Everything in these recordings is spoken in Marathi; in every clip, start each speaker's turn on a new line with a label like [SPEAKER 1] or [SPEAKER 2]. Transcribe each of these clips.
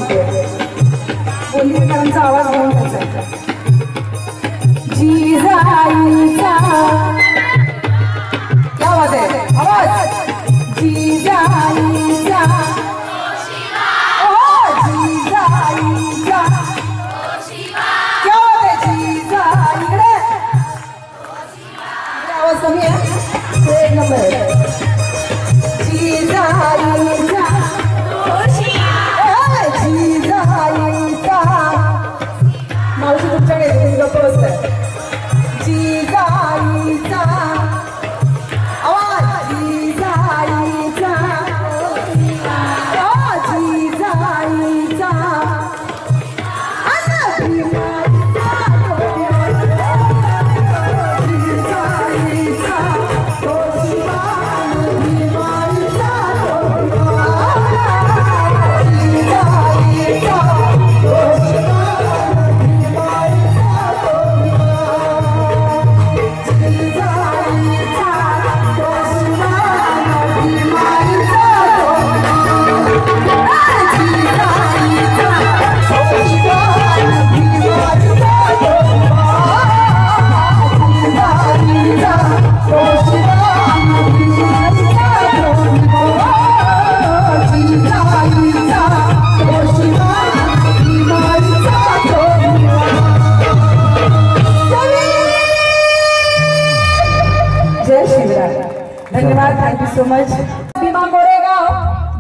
[SPEAKER 1] म्हणते पोलिसांचा आवाज घेऊन जायचा जिजाईचा क्या बात है आवाज जिजाईचा ओ जिजाईचा क्या बात है जिजा इकडे आवाज कमी आहे एक नंबर जिजाईचा मावशी तुमच्याकडे तुम्ही गप्प बसताय जिजाईचा आवाज जिजाईचा जिजाईचा धन्यवाद thank you so much Bhima Goregaon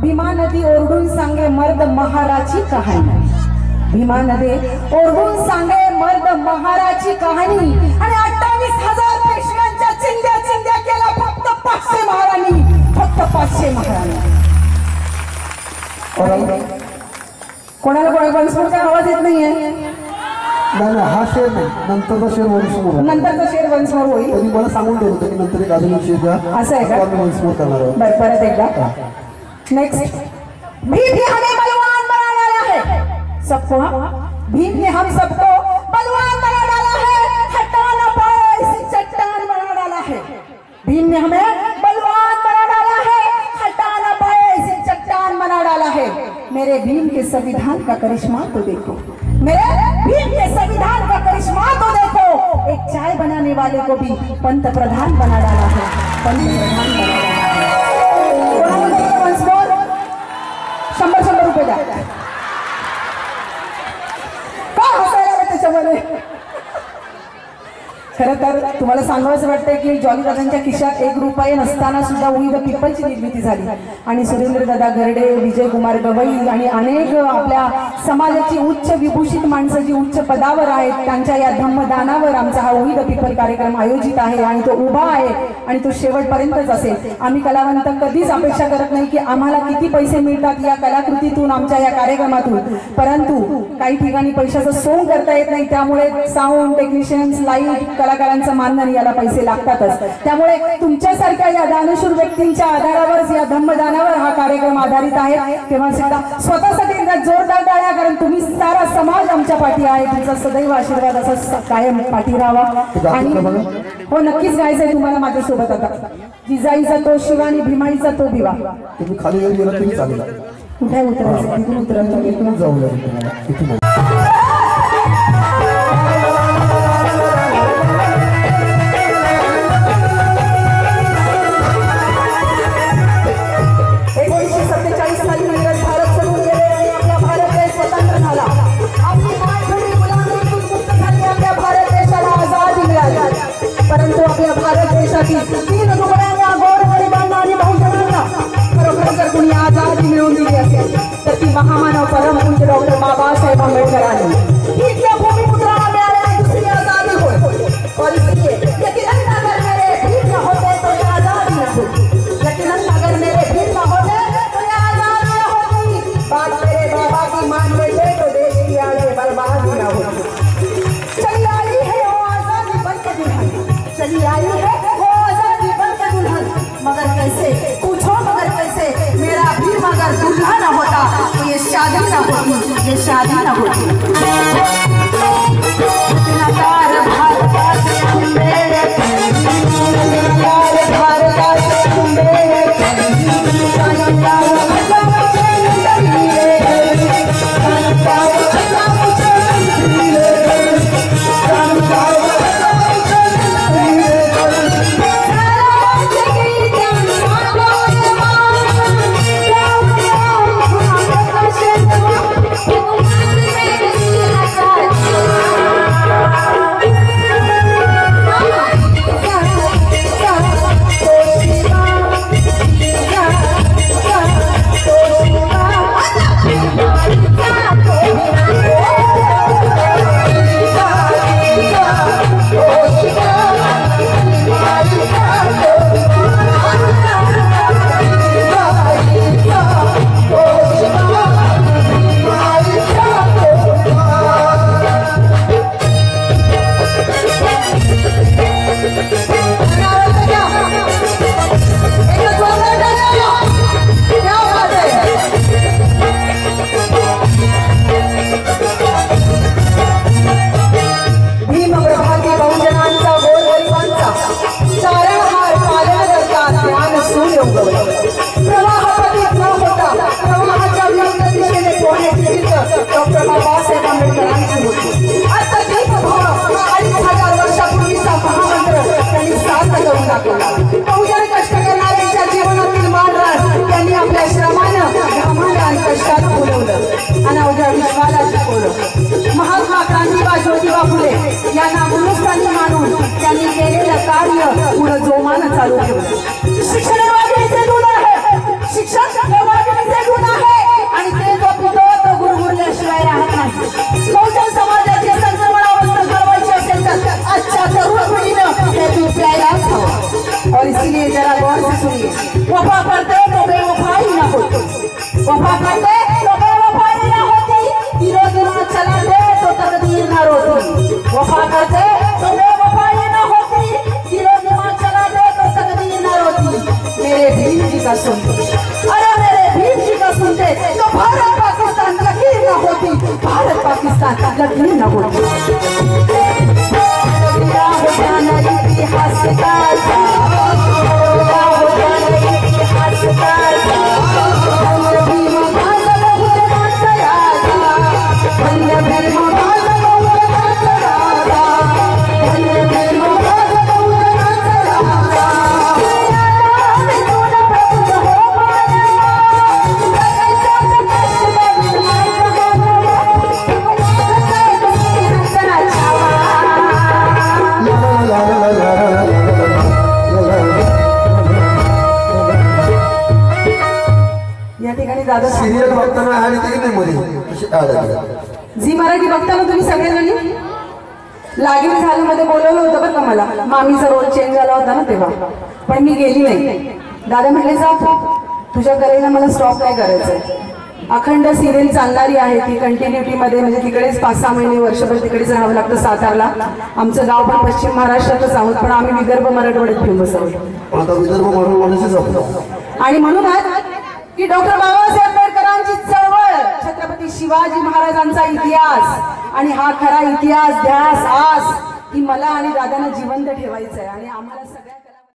[SPEAKER 1] Bhima नदी ओरडून सांगे मर्द महाराची कहाणी भीमा नदी ओरडून सांगे मर्द महाराची कहाणी आणि 28,000 पेशव्यांच्या चिंध्या चिंध्या केला फक्त 500 महाराणी फक्त 500 महाराणी कोणाला कोणाचा आवाज येत नाहीये
[SPEAKER 2] नाही हा शेर नाही नंतरचा शेर वंशमोर
[SPEAKER 1] नंतरचा शेर वंशमोर होईल
[SPEAKER 2] त्यांनी मला सांगून ठेवलं होतं की नंतर एक अजून शेर द्या
[SPEAKER 1] असं आहे का
[SPEAKER 2] वंशमोर करणार आहोत
[SPEAKER 1] बरं परत एकदा नेक्स्ट भीम ने हमें बलवान बना डाला है सबको भीम ने हम सबको बलवान बना डाला है हटा ना पाए इसे चट्टान बना डाला है भीम ने हमें बलवान बना डाला है हटा ना पाए इसे चट्टान बना डाला है मेरे भीम के संविधान का करिश्मा तो देखो मेरे भीम के संविधान का करिश्मा तो देखो एक चाय बनाने वाले को भी पंत प्रधान बना डाला है पंत प्रधान बना डाला है 100 रुपये द्या का हसायला त्याच्यामध्ये खरं तर तुम्हाला सांगावंच वाटतंय की जॉली दादांच्या खिशात 1 रुपया नसताना सुद्धा वी द पीपलची निर्मिती झाली आणि सुरेंद्र दादा गर्डे विजय कुमार गवई आणि अनेक आपल्या समाजाची उच्च विभूषित माणसं जी उच्च पदावर आहेत त्यांच्या या धम्मदानावर आमचा हा वी द पीपल कार्यक्रम आयोजित आहे आणि तो उभा आहे आणि तो शेवटपर्यंतच असेल आम्ही कलावंत कधीच अपेक्षा करत नाही की आम्हाला किती पैसे मिळतात या कलाकृतीतून आमच्या या कार्यक्रमातून परंतु काही ठिकाणी पैशाचं सोंग करता येत नाही त्यामुळे साऊंड टेक्निशियन्स लाईट कलाकारांचं मानधन याला पैसे लागतातच त्यामुळे तुमच्यासारख्या या दानशूर व्यक्तींच्या आधारावर या धम्मदानावर हा कार्यक्रम आधारित आहे तेव्हा सुद्धा स्वतःसाठी एकदा जोरदार टाळ्या कारण तुम्ही सारा समाज आमच्या पाठी आहे तुमचा सदैव आशीर्वाद असा कायम पाठी राहावा आणि हो नक्कीच गायचंय तुम्हाला माझ्यासोबत आता जिजाईचा तो शिवा आणि भीमाईचा तो भिवा
[SPEAKER 2] तुम्ही खाली गेला तरी चालेल
[SPEAKER 1] कुठे उतरायचं तिथून उतरायचं
[SPEAKER 2] इथून जाऊया
[SPEAKER 1] परंतु आपल्या भारत देशातील 3 तुकड्यांना गोरगरिबांना आणि बहुजनांना खरोखर जर कोणी आझादी मिळवून दिली असेल तर ती महामानव परमपूज्य डॉक्टर बाबासाहेब आंबेडकरांनी ही त्या भूमिपुत्राला मिळालेली दुसरी आझादी होय और इसलिए यकीनन अगर मेरे भीम न होते तो ये आजादी न होती यकीनन अगर मेरे भीम न होते तो ये आजादी न होती बात मेरे बाबा की मान लेते तो देश की आगे बर्बादी न होती चली आई है वो आजादी बनकर दुल्हन चली आई है वो आजादी बनकर दुल्हन मगर कैसे पूछो मगर कैसे मेरा भीम अगर दूल्हा न होता तो ये शादी न होती ये शादी न होती भारत डॉक्टर बाबासाहेब आंबेडकरांची होती. आता दीपभाव 2500 वर्षापूर्वीचा महामंत्र त्यांनी सार्थ करून दाखवला. बहुजन कष्ट करणाऱ्यांच्या जीवनातील मानरास त्यांनी आपल्या श्रमानं घामानं आणि कष्टात फुलवलं आणि अवघ्या विश्वाला शिकवलं. महात्मा क्रांतिबा ज्योतिबा फुले यांना गुरुस्थानी मानून त्यांनी केलेलं कार्य पुढे जोमानं चालू ठेवलं. शिक्षण हे वाघिणीचे दूध आहे, शिक्षण हे वाघिणीचे दूध आहे आणि ते जो पितो तो गुरगुरल्याशिवाय राहत नाही. बहुजन समाजाची संक्रमण अवस्था घडवायची असेल तर आजच्या तरुण पिढीनं हे दूध प्यायलाच हवं. और इसीलिए जरा गौर से सुनिए. वफा करते तो बेवफाई न होती, वफा करते तो बेवफाई न होती, दिलो दिमाग चलाते तो तकदीर न रोती. वफा करते तो बेवफाई न होती, दिलो दिमाग चलाते तो तकदीर न रोती. मेरे भीम जी का सुनते, अरे मेरे भीम जी का सुनते तो भारत पाकिस्तान लकीर न होती, भारत पाकिस्तान लकीर न होती. इतिहास का
[SPEAKER 2] सिरियल बघताना ऍड येते की नाही मध्ये तशी ऍड आली.
[SPEAKER 1] झी मराठी बघताना तुम्ही सगळेजणी लागीर झालं मध्ये बोलवलं होतं बरं का मला. मामीचा रोल चेंज झाला होता ना तेव्हा, पण मी गेली नाही. दादा म्हटले जा तुझ्या कलेला मला स्टॉप नाही करायचंय. अखंड सिरियल चालणारी आहे ती कंटिन्युटी मध्ये, म्हणजे तिकडेच 5-6 महिने वर्षभर तिकडेच राहावं लागतं सातारला. आमचं गाव पण पश्चिम महाराष्ट्रातच आहोत पण आम्ही विदर्भ मराठवाड्यात फेमस आहोत.
[SPEAKER 2] आता विदर्भ मराठवाड्याचीच आपलं.
[SPEAKER 1] आणि म्हणून की डॉक्टर बाबासाहेब आंबेडकरांची चळवळ, छत्रपती शिवाजी महाराजांचा इतिहास आणि हा खरा इतिहास ध्यास आस ही मला आणि दादांना जिवंत ठेवायचा आहे आणि आम्हाला सगळ्या